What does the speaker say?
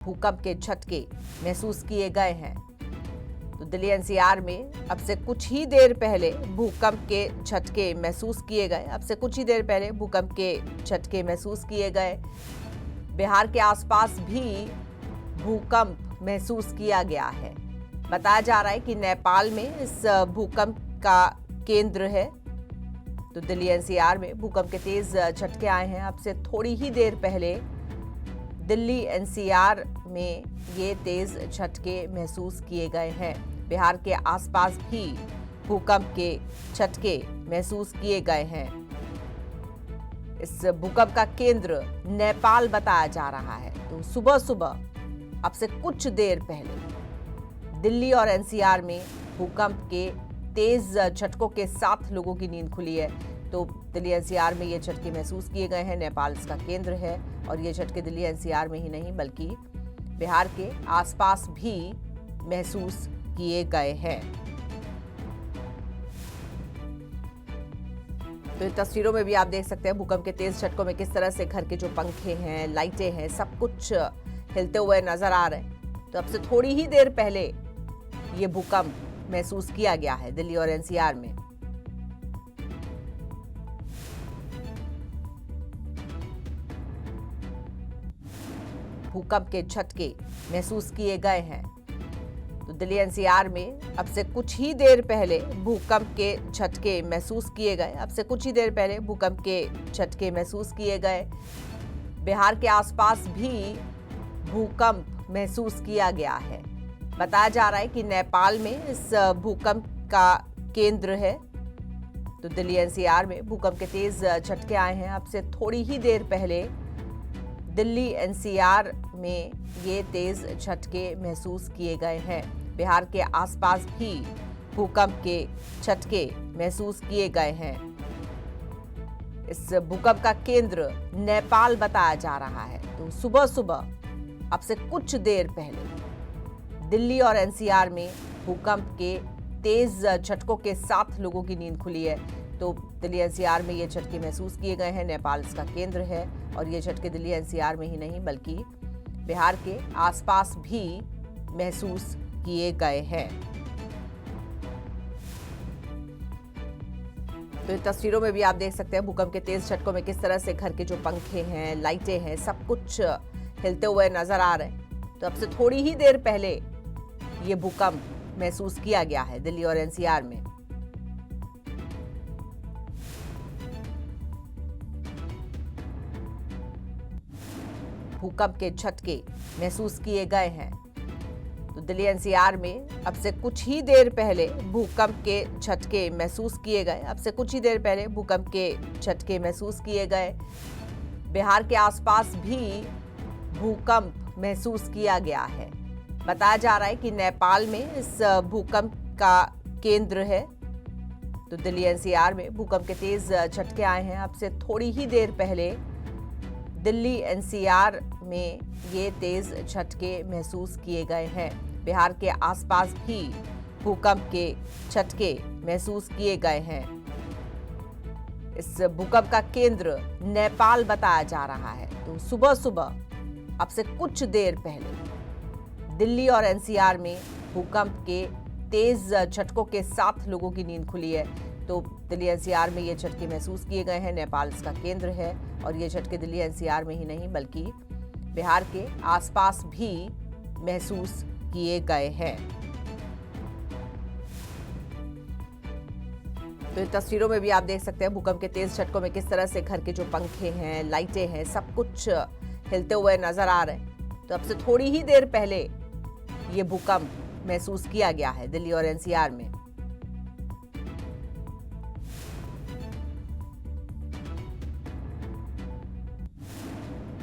भूकंप के झटके महसूस किए गए हैं। तो दिल्ली एनसीआर में अब से कुछ ही देर पहले भूकंप के झटके महसूस किए गए। बिहार के आसपास भी भूकंप महसूस किया गया है। बताया जा रहा है कि नेपाल में इस भूकंप का केंद्र है। तो दिल्ली एनसीआर में भूकंप के तेज झटके आए हैं। अब से थोड़ी ही देर पहले दिल्ली एनसीआर में ये तेज झटके महसूस किए गए हैं। बिहार के आसपास भी भूकंप के झटके महसूस किए गए हैं। इस भूकंप का केंद्र नेपाल बताया जा रहा है। तो सुबह सुबह अब से कुछ देर पहले दिल्ली और एनसीआर में भूकंप के तेज झटकों के साथ लोगों की नींद खुली है। तो दिल्ली एनसीआर में ये झटके महसूस किए गए हैं। नेपाल इसका केंद्र है और ये झटके दिल्ली एनसीआर में ही नहीं बल्कि बिहार के आसपास भी महसूस किए गए हैं। तो इन तस्वीरों में भी आप देख सकते हैं भूकंप के तेज झटकों में किस तरह से घर के जो पंखे हैं, लाइटें हैं, सब कुछ हिलते हुए नजर आ रहे हैं। तो अब से थोड़ी ही देर पहले ये भूकंप महसूस किया गया है दिल्ली और एनसीआर में। भूकंप के झटके महसूस किए गए हैं। तो दिल्ली एनसीआर में अब से कुछ ही देर पहले भूकंप के झटके महसूस किए गए। बिहार के आसपास भी भूकंप महसूस किया गया है। बताया जा रहा है कि नेपाल में इस भूकंप का केंद्र है। तो दिल्ली एनसीआर में भूकंप के तेज झटके आए हैं। अब से थोड़ी ही देर पहले दिल्ली एनसीआर में ये तेज झटके महसूस किए गए हैं। बिहार के आसपास भी भूकंप के झटके महसूस किए गए हैं। इस भूकंप का केंद्र नेपाल बताया जा रहा है। तो सुबह सुबह अब से कुछ देर पहले दिल्ली और एनसीआर में भूकंप के तेज झटकों के साथ लोगों की नींद खुली है। तो दिल्ली एनसीआर में ये झटके महसूस किए गए हैं। नेपाल इसका केंद्र है और ये झटके दिल्ली एनसीआर में ही नहीं बल्कि बिहार के आसपास भी महसूस किए गए हैं। तो इन तस्वीरों में भी आप देख सकते हैं भूकंप के तेज झटकों में किस तरह से घर के जो पंखे हैं, लाइटें हैं, सब कुछ हिलते हुए नजर आ रहे हैं। तो अब से थोड़ी ही देर पहले ये भूकंप महसूस किया गया है दिल्ली और एनसीआर में। भूकंप के झटके महसूस किए गए हैं। तो दिल्ली एनसीआर में अब से कुछ ही देर पहले भूकंप के झटके महसूस किए गए। बिहार के आसपास भी भूकंप महसूस किया गया है। बताया जा रहा है कि नेपाल में इस भूकंप का केंद्र है। तो दिल्ली एनसीआर में भूकंप के तेज झटके आए हैं। अब से थोड़ी ही देर पहले दिल्ली एनसीआर में ये तेज झटके महसूस किए गए हैं। बिहार के आसपास भी भूकंप के झटके महसूस किए गए हैं। इस भूकंप का केंद्र नेपाल बताया जा रहा है। तो सुबह सुबह अब से कुछ देर पहले दिल्ली और एनसीआर में भूकंप के तेज झटकों के साथ लोगों की नींद खुली है। तो दिल्ली एनसीआर में ये झटके महसूस किए गए हैं। नेपाल इसका केंद्र है और ये झटके दिल्ली एनसीआर में ही नहीं बल्कि बिहार के आसपास भी महसूस किए गए हैं। तो इन तस्वीरों में भी आप देख सकते हैं भूकंप के तेज झटकों में किस तरह से घर के जो पंखे हैं, लाइटें हैं, सब कुछ हिलते हुए नजर आ रहे हैं। तो अब से थोड़ी ही देर पहले ये भूकंप महसूस किया गया है दिल्ली और एनसीआर में।